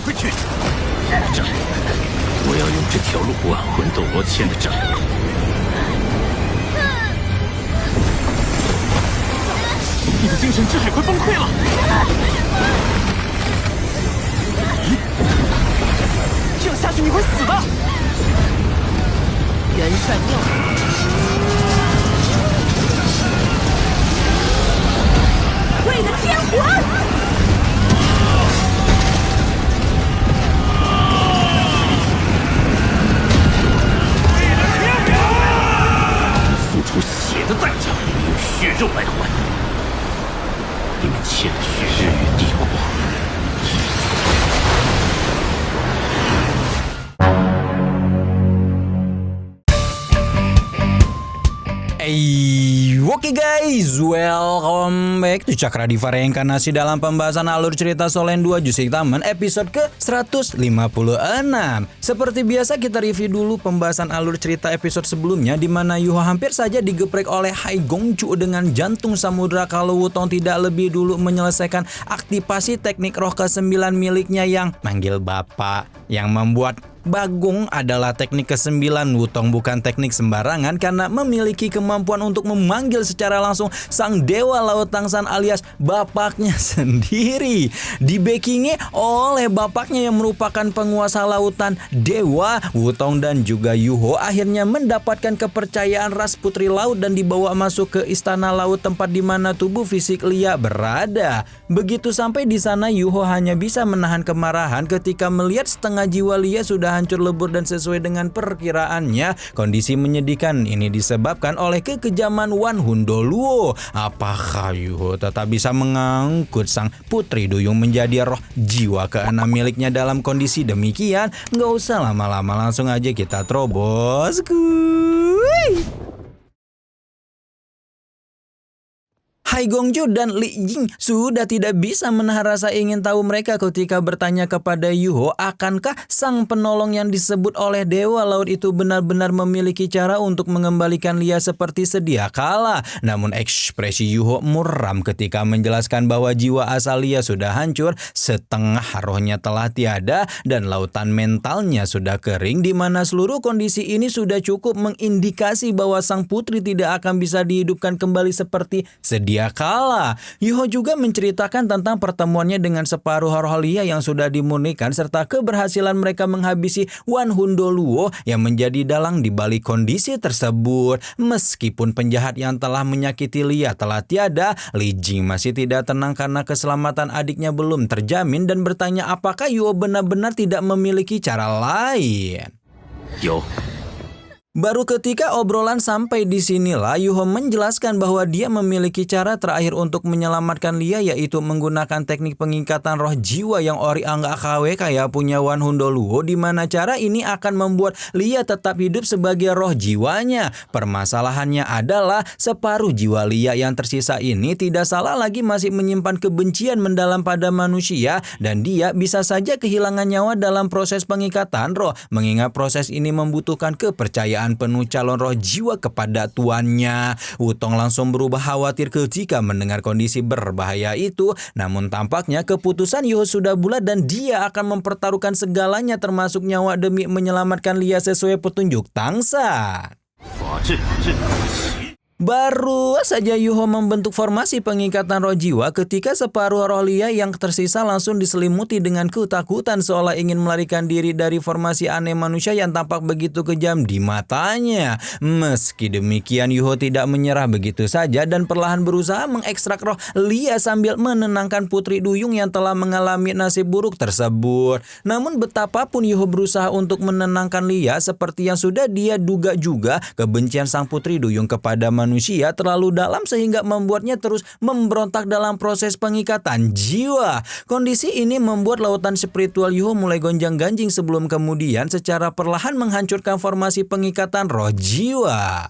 快去！战，我要用这条路万魂斗罗签的战。你的精神之海快崩溃了！这样下去你会死的！元帅妙法，为了天皇！付出血的代价，用血肉来换。你们欠的血日月帝国。Oke guys, welcome back to Cakradiva Reinkarnasi dalam pembahasan alur cerita Solen 2 Jusei Taman episode ke-156. Seperti biasa kita review dulu pembahasan alur cerita episode sebelumnya di mana Yuho hampir saja digeprek oleh Hai Gongchu dengan jantung samudra kalau Wutong tidak lebih dulu menyelesaikan aktivasi teknik roh ke-9 miliknya yang manggil bapak, yang membuat Bagong adalah teknik ke-9. Wutong bukan teknik sembarangan karena memiliki kemampuan untuk memanggil secara langsung sang dewa laut Tangsan alias bapaknya sendiri. Dibackingi oleh bapaknya yang merupakan penguasa lautan dewa, Wutong dan juga Yuho akhirnya mendapatkan kepercayaan ras putri laut dan dibawa masuk ke istana laut tempat di mana tubuh fisik Lia berada. Begitu sampai di sana Yuho hanya bisa menahan kemarahan ketika melihat setengah jiwa Lia sudah hancur lebur dan sesuai dengan perkiraannya. Kondisi menyedihkan ini disebabkan oleh kekejaman Wan Hundoluo. Apakah Yuho tetap bisa mengangkut sang putri duyung menjadi roh jiwa ke-6 miliknya dalam kondisi demikian? Nggak usah lama-lama, langsung aja kita terobos. Hai Gongju dan Li Jing sudah tidak bisa menahan rasa ingin tahu mereka ketika bertanya kepada Yuho, akankah sang penolong yang disebut oleh Dewa Laut itu benar-benar memiliki cara untuk mengembalikan Lia seperti sedia kala. Namun ekspresi Yuho muram ketika menjelaskan bahwa jiwa asal Lia sudah hancur, setengah rohnya telah tiada, dan lautan mentalnya sudah kering, di mana seluruh kondisi ini sudah cukup mengindikasi bahwa sang putri tidak akan bisa dihidupkan kembali seperti sedia kala. Yuho juga menceritakan tentang pertemuannya dengan separuh roh Lia yang sudah dimurnikan serta keberhasilan mereka menghabisi Wan Hundoluo yang menjadi dalang di balik kondisi tersebut. Meskipun penjahat yang telah menyakiti Lia telah tiada, Li Jing masih tidak tenang karena keselamatan adiknya belum terjamin dan bertanya apakah Yuho benar-benar tidak memiliki cara lain. Yo. Baru ketika obrolan sampai di sinilah Yuho menjelaskan bahwa dia memiliki cara terakhir untuk menyelamatkan Lia, yaitu menggunakan teknik pengikatan roh jiwa yang ori angga KW kayak punya Wan Hundoluo, di mana cara ini akan membuat Lia tetap hidup sebagai roh jiwanya. Permasalahannya adalah separuh jiwa Lia yang tersisa ini tidak salah lagi masih menyimpan kebencian mendalam pada manusia dan dia bisa saja kehilangan nyawa dalam proses pengikatan roh, mengingat proses ini membutuhkan kepercayaan penuh calon roh jiwa kepada tuannya. Wutong langsung berubah khawatir ketika mendengar kondisi berbahaya itu. Namun tampaknya keputusan Yuho sudah bulat dan dia akan mempertaruhkan segalanya termasuk nyawa demi menyelamatkan Lia sesuai petunjuk Tangsan. Baru saja Yuho membentuk formasi pengikatan roh jiwa ketika separuh roh Lia yang tersisa langsung diselimuti dengan ketakutan seolah ingin melarikan diri dari formasi aneh manusia yang tampak begitu kejam di matanya. Meski demikian Yuho tidak menyerah begitu saja dan perlahan berusaha mengekstrak roh Lia sambil menenangkan putri duyung yang telah mengalami nasib buruk tersebut. Namun betapapun Yuho berusaha untuk menenangkan Lia, seperti yang sudah dia duga juga, kebencian sang putri duyung kepada manusia terlalu dalam sehingga membuatnya terus memberontak dalam proses pengikatan jiwa. Kondisi ini membuat lautan spiritual Yuho mulai gonjang-ganjing sebelum kemudian secara perlahan menghancurkan formasi pengikatan roh jiwa.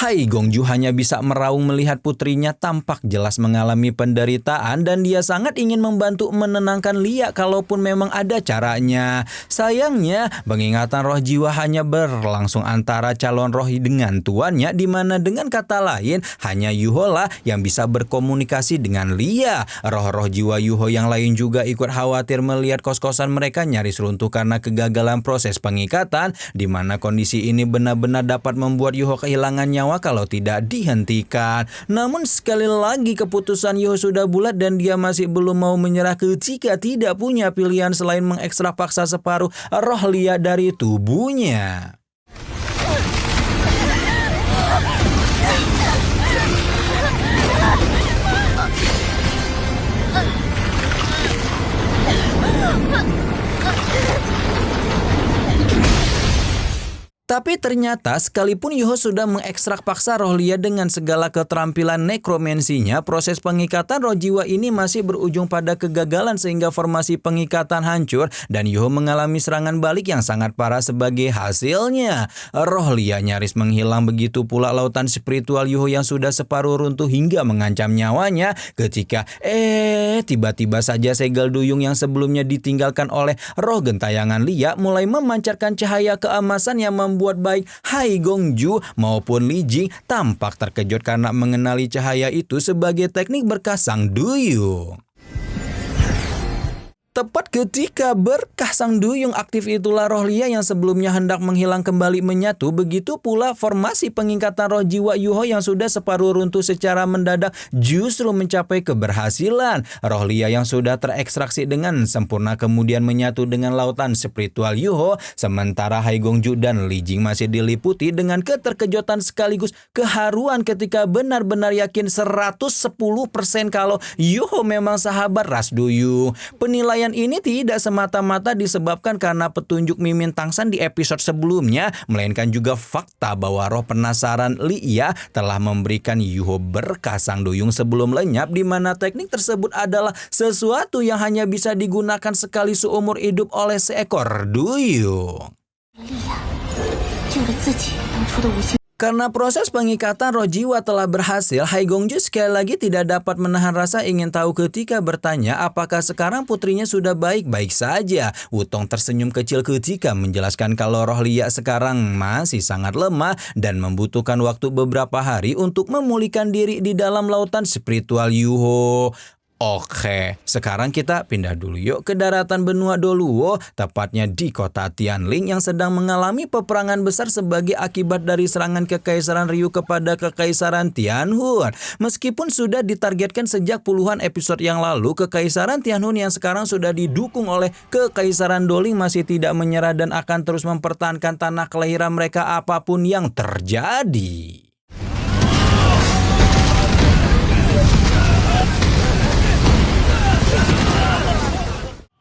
Hai Gongju hanya bisa meraung melihat putrinya tampak jelas mengalami penderitaan dan dia sangat ingin membantu menenangkan Lia kalaupun memang ada caranya. Sayangnya, pengingatan roh jiwa hanya berlangsung antara calon roh dengan tuannya, di mana dengan kata lain hanya Yuho lah yang bisa berkomunikasi dengan Lia. Roh-roh jiwa Yuho yang lain juga ikut khawatir melihat kos-kosan mereka nyaris runtuh karena kegagalan proses pengikatan, di mana kondisi ini benar-benar dapat membuat Yuho kehilangan nyawa kalau tidak dihentikan. Namun sekali lagi keputusan Yuho sudah bulat dan dia masih belum mau menyerah ketika tidak punya pilihan selain mengekstrak paksa separuh roh Lia dari tubuhnya. Tapi ternyata sekalipun Yuho sudah mengekstrak paksa roh Lia dengan segala keterampilan nekromensinya, proses pengikatan roh jiwa ini masih berujung pada kegagalan sehingga formasi pengikatan hancur dan Yuho mengalami serangan balik yang sangat parah sebagai hasilnya. Roh Lia nyaris menghilang, begitu pula lautan spiritual Yuho yang sudah separuh runtuh hingga mengancam nyawanya ketika tiba-tiba saja segel duyung yang sebelumnya ditinggalkan oleh roh gentayangan Lia mulai memancarkan cahaya keemasan yang membuat baik Hai Gongju maupun Li Jing tampak terkejut karena mengenali cahaya itu sebagai teknik berkah sang duyung. Tepat ketika berkah sang duyung aktif itulah roh Lia yang sebelumnya hendak menghilang kembali menyatu, begitu pula formasi pengingkatan roh jiwa Yuho yang sudah separuh runtuh secara mendadak justru mencapai keberhasilan. Roh Lia yang sudah terekstraksi dengan sempurna kemudian menyatu dengan lautan spiritual Yuho, sementara Hai Gongju dan Li Jing masih diliputi dengan keterkejutan sekaligus keharuan ketika benar-benar yakin 110% kalau Yuho memang sahabat ras duyung. Penilaian ini tidak semata-mata disebabkan karena petunjuk Mimin Tangsan di episode sebelumnya, melainkan juga fakta bahwa roh penasaran Lia telah memberikan Yuho berkah sang duyung sebelum lenyap, di mana teknik tersebut adalah sesuatu yang hanya bisa digunakan sekali seumur hidup oleh seekor duyung. Karena proses pengikatan roh jiwa telah berhasil, Hai Gongju sekali lagi tidak dapat menahan rasa ingin tahu ketika bertanya apakah sekarang putrinya sudah baik-baik saja. Wutong tersenyum kecil ketika menjelaskan kalau roh Lia sekarang masih sangat lemah dan membutuhkan waktu beberapa hari untuk memulihkan diri di dalam lautan spiritual Yuho. Oke, sekarang kita pindah dulu yuk ke daratan benua Doluo, tepatnya di kota Tianling yang sedang mengalami peperangan besar sebagai akibat dari serangan Kekaisaran Ryu kepada Kekaisaran Tianhun. Meskipun sudah ditargetkan sejak puluhan episode yang lalu, Kekaisaran Tianhun yang sekarang sudah didukung oleh Kekaisaran Doling masih tidak menyerah dan akan terus mempertahankan tanah kelahiran mereka apapun yang terjadi.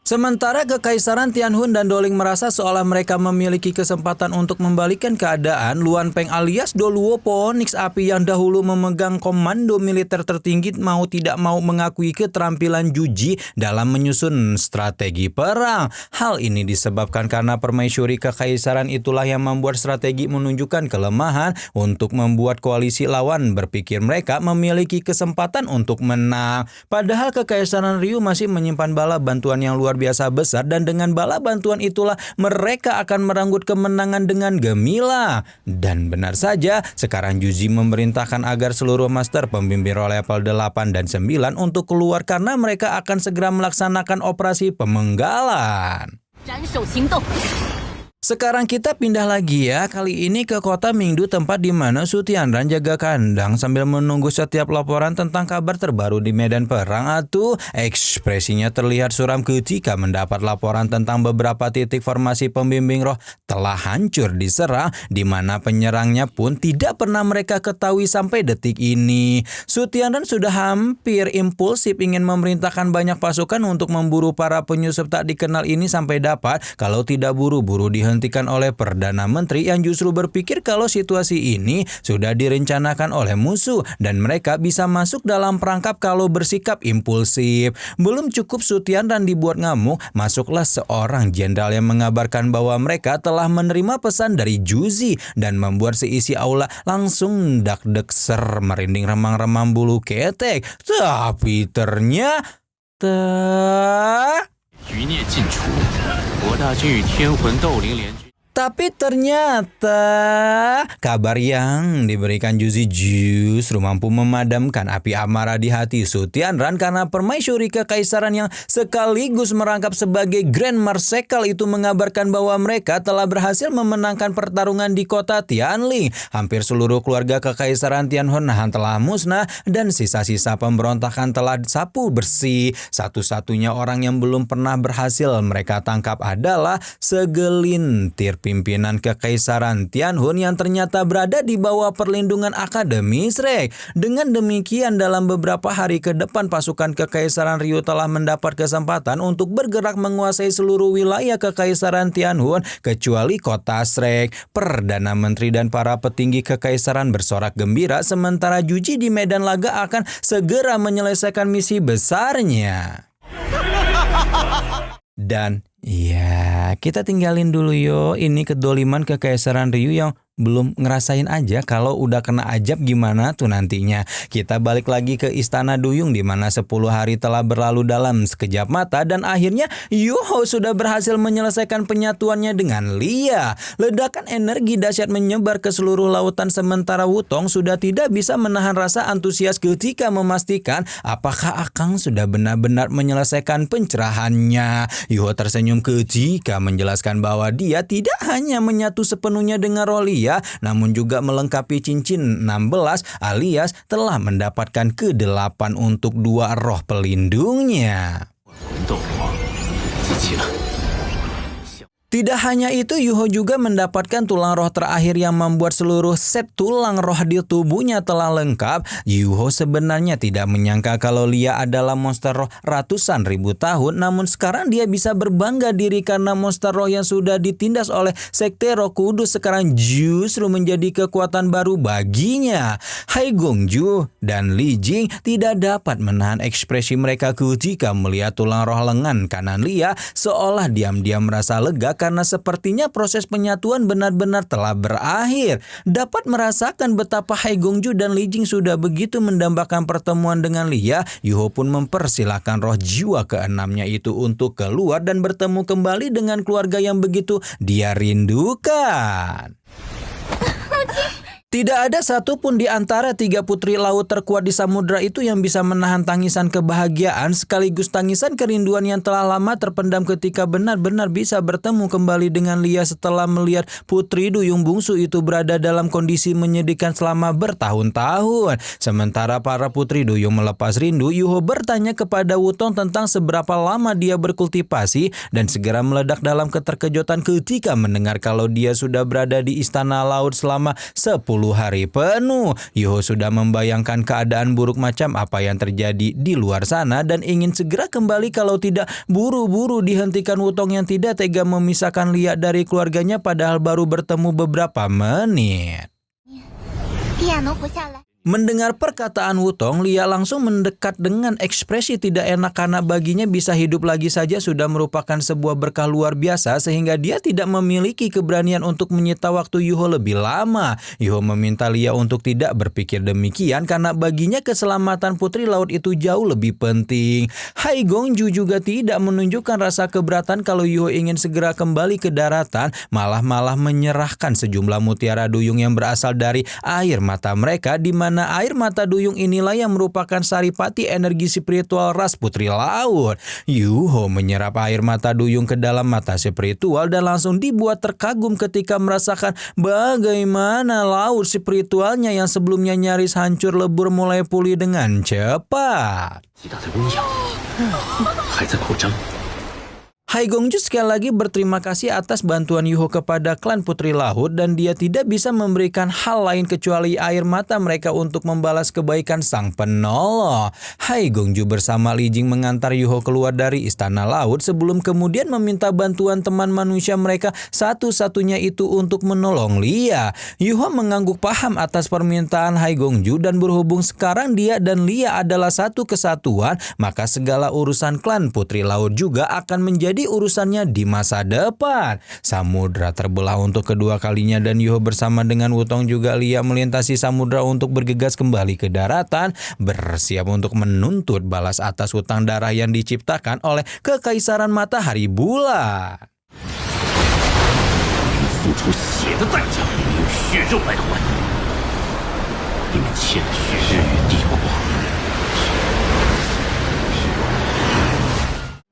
Sementara Kekaisaran Tianhun dan Doling merasa seolah mereka memiliki kesempatan untuk membalikkan keadaan, Luan Peng alias Doluo Phoenix Api yang dahulu memegang komando militer tertinggi mau tidak mau mengakui keterampilan Juji dalam menyusun strategi perang. Hal ini disebabkan karena permaisuri Kekaisaran itulah yang membuat strategi menunjukkan kelemahan untuk membuat koalisi lawan berpikir mereka memiliki kesempatan untuk menang. Padahal Kekaisaran Ryu masih menyimpan bala bantuan yang luar biasa besar dan dengan bala bantuan itulah mereka akan merenggut kemenangan dengan gemilang. Dan benar saja, sekarang Juji memerintahkan agar seluruh master pembimbing roh level 8 dan 9 untuk keluar karena mereka akan segera melaksanakan operasi pemenggalan. Sekarang kita pindah lagi ya, kali ini ke kota Mingdu, tempat di mana Su Tianran jaga kandang sambil menunggu setiap laporan tentang kabar terbaru di medan perang. Atuh, ekspresinya terlihat suram ketika mendapat laporan tentang beberapa titik formasi pembimbing roh telah hancur diserang, di mana penyerangnya pun tidak pernah mereka ketahui sampai detik ini. Su Tianran sudah hampir impulsif ingin memerintahkan banyak pasukan untuk memburu para penyusup tak dikenal ini sampai dapat, kalau tidak buru-buru dihentikan dihentikan oleh Perdana Menteri yang justru berpikir kalau situasi ini sudah direncanakan oleh musuh dan mereka bisa masuk dalam perangkap kalau bersikap impulsif. Belum cukup Sutianran dibuat ngamuk, masuklah seorang jenderal yang mengabarkan bahwa mereka telah menerima pesan dari Juzi dan membuat seisi aula langsung dak-dekser merinding remang-remang bulu ketek. Tapi ternyata 余孽尽除，国大军与天魂斗灵联军。 Tapi ternyata kabar yang diberikan Juzi justru mampu memadamkan api amarah di hati Sutianran karena permaisuri kekaisaran yang sekaligus merangkap sebagai Grand Marshal itu mengabarkan bahwa mereka telah berhasil memenangkan pertarungan di kota Tianling. Hampir seluruh keluarga kekaisaran Tianhong telah musnah dan sisa-sisa pemberontakan telah disapu bersih. Satu-satunya orang yang belum pernah berhasil mereka tangkap adalah segelintir pimpinan kekaisaran Tianhong yang ternyata berada di bawah perlindungan Akademi Shrek. Dengan demikian dalam beberapa hari ke depan pasukan kekaisaran Ryu telah mendapat kesempatan untuk bergerak menguasai seluruh wilayah kekaisaran Tianhong kecuali kota Shrek. Perdana Menteri dan para petinggi kekaisaran bersorak gembira sementara Juji di medan laga akan segera menyelesaikan misi besarnya. Dan ya, kita tinggalin dulu yo ini kedoliman kekaisaran Ryu yang belum ngerasain aja kalau udah kena ajab gimana tuh nantinya. Kita balik lagi ke Istana Duyung di mana 10 hari telah berlalu dalam sekejap mata dan akhirnya Yuho sudah berhasil menyelesaikan penyatuannya dengan Lia. Ledakan energi dahsyat menyebar ke seluruh lautan sementara Wutong sudah tidak bisa menahan rasa antusias ketika memastikan apakah Akang sudah benar-benar menyelesaikan pencerahannya. Yuho tersenyum ketika menjelaskan bahwa dia tidak hanya menyatu sepenuhnya dengan roh Lia, namun juga melengkapi cincin 16 alias telah mendapatkan ke-8 untuk 2 roh pelindungnya. Tidak hanya itu, Yuho juga mendapatkan tulang roh terakhir yang membuat seluruh set tulang roh di tubuhnya telah lengkap. Yuho sebenarnya tidak menyangka kalau Lia adalah monster roh ratusan ribu tahun, namun sekarang dia bisa berbangga diri karena monster roh yang sudah ditindas oleh Sekte Roh Kudus sekarang justru menjadi kekuatan baru baginya. Hai Gongju dan Li Jing tidak dapat menahan ekspresi mereka ketika melihat tulang roh lengan kanan Lia seolah diam-diam merasa lega karena sepertinya proses penyatuan benar-benar telah berakhir. Dapat merasakan betapa Hai Gongju dan Li Jing sudah begitu mendambakan pertemuan dengan Lia, Yuho pun mempersilahkan roh jiwa keenamnya itu untuk keluar dan bertemu kembali dengan keluarga yang begitu dia rindukan. Tidak ada satupun di antara 3 putri laut terkuat di samudera itu yang bisa menahan tangisan kebahagiaan sekaligus tangisan kerinduan yang telah lama terpendam ketika benar-benar bisa bertemu kembali dengan Lia setelah melihat putri duyung bungsu itu berada dalam kondisi menyedihkan selama bertahun-tahun. Sementara para putri duyung melepas rindu, Yuho bertanya kepada Wutong tentang seberapa lama dia berkultivasi dan segera meledak dalam keterkejutan ketika mendengar kalau dia sudah berada di Istana Laut selama 10 hari penuh. Yuho sudah membayangkan keadaan buruk macam apa yang terjadi di luar sana dan ingin segera kembali kalau tidak buru-buru dihentikan Wutong yang tidak tega memisahkan Lia dari keluarganya padahal baru bertemu beberapa menit. Mendengar perkataan Wutong, Lia langsung mendekat dengan ekspresi tidak enak karena baginya bisa hidup lagi saja sudah merupakan sebuah berkah luar biasa sehingga dia tidak memiliki keberanian untuk menyita waktu Yuho lebih lama. Yuho meminta Lia untuk tidak berpikir demikian karena baginya keselamatan putri laut itu jauh lebih penting. Hai Gongju juga tidak menunjukkan rasa keberatan kalau Yuho ingin segera kembali ke daratan, malah menyerahkan sejumlah mutiara duyung yang berasal dari air mata mereka di mana air mata duyung inilah yang merupakan saripati energi spiritual ras putri laut. Yuho menyerap air mata duyung ke dalam mata spiritual dan langsung dibuat terkagum ketika merasakan bagaimana laut spiritualnya yang sebelumnya nyaris hancur lebur mulai pulih dengan cepat. Hai Gongju sekali lagi berterima kasih atas bantuan Yuho kepada klan Putri Laut dan dia tidak bisa memberikan hal lain kecuali air mata mereka untuk membalas kebaikan sang penolong. Hai Gongju bersama Li Jing mengantar Yuho keluar dari Istana Laut sebelum kemudian meminta bantuan teman manusia mereka satu-satunya itu untuk menolong Lia. Yuho mengangguk paham atas permintaan Hai Gongju dan berhubung sekarang dia dan Lia adalah satu kesatuan, maka segala urusan klan Putri Laut juga akan menjadi urusannya di masa depan. Samudra terbelah untuk kedua kalinya dan Yuho bersama dengan Wutong juga Lia melintasi samudra untuk bergegas kembali ke daratan, bersiap untuk menuntut balas atas hutang darah yang diciptakan oleh Kekaisaran Matahari Bulan. 付出血的代价，用血肉来换。你们欠的血日与帝国。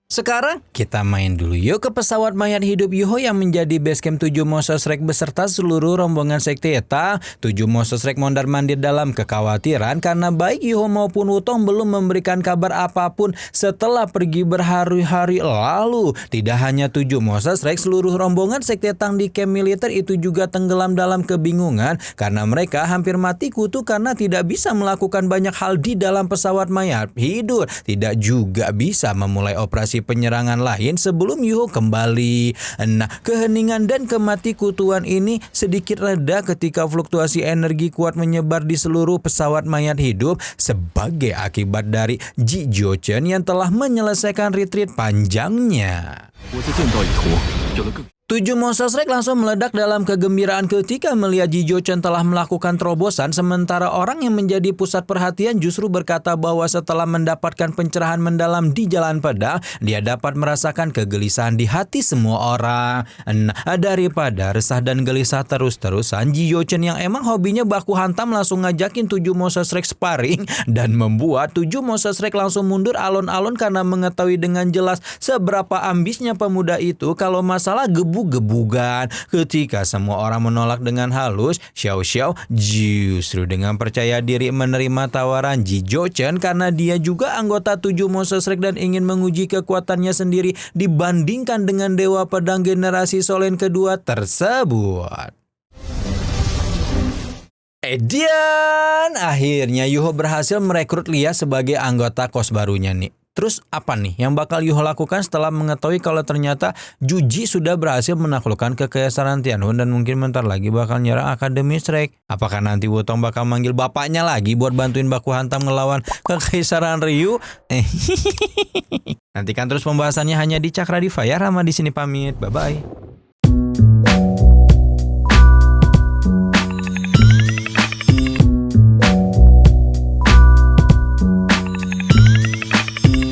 Sekarang kita main dulu yuk ke pesawat mayat hidup Yuho yang menjadi basecamp 7 Monster Strike beserta seluruh rombongan sekte Eta. 7 Monster Strike mondar-mandir dalam kekhawatiran karena baik Yuho maupun Wutong belum memberikan kabar apapun setelah pergi berhari-hari lalu. Tidak hanya 7 Monster Strike, seluruh rombongan sekte Tang di camp militer itu juga tenggelam dalam kebingungan karena mereka hampir mati kutu karena tidak bisa melakukan banyak hal di dalam pesawat mayat hidup. Tidak juga bisa memulai operasi penyerangan lain sebelum Yuho kembali. Nah, keheningan dan kematikutuan ini sedikit reda ketika fluktuasi energi kuat menyebar di seluruh pesawat mayat hidup sebagai akibat dari Ji Jiuchen yang telah menyelesaikan retreat panjangnya. 7 Monster Strike langsung meledak dalam kegembiraan ketika melihat Ji Jiuchen telah melakukan terobosan, sementara orang yang menjadi pusat perhatian justru berkata bahwa setelah mendapatkan pencerahan mendalam di jalan pedang, dia dapat merasakan kegelisahan di hati semua orang. Nah, daripada resah dan gelisah terus-terusan, Ji Jiuchen yang emang hobinya baku hantam langsung ngajakin 7 Monster Strike sparring dan membuat 7 Monster Strike langsung mundur alon-alon karena mengetahui dengan jelas seberapa ambisnya pemuda itu kalau masalah gebugan. Ketika semua orang menolak dengan halus, Xiao Xiao justru dengan percaya diri menerima tawaran Ji Jiuchen karena dia juga anggota 7 Monster Strike dan ingin menguji kekuatannya sendiri dibandingkan dengan Dewa Pedang generasi Solen kedua tersebut. Dan akhirnya Yuho berhasil merekrut Lia sebagai anggota kos barunya nih. Terus apa nih yang bakal Yuho lakukan setelah mengetahui kalau ternyata Juji sudah berhasil menaklukkan Kekaisaran Tianhun dan mungkin bentar lagi bakal nyerang Akademi Strike? Apakah nanti Wutong bakal manggil bapaknya lagi buat bantuin baku hantam ngelawan Kekaisaran Ryu? Nantikan terus pembahasannya hanya di Cakra Diva ya. Rama di sini pamit. Bye bye.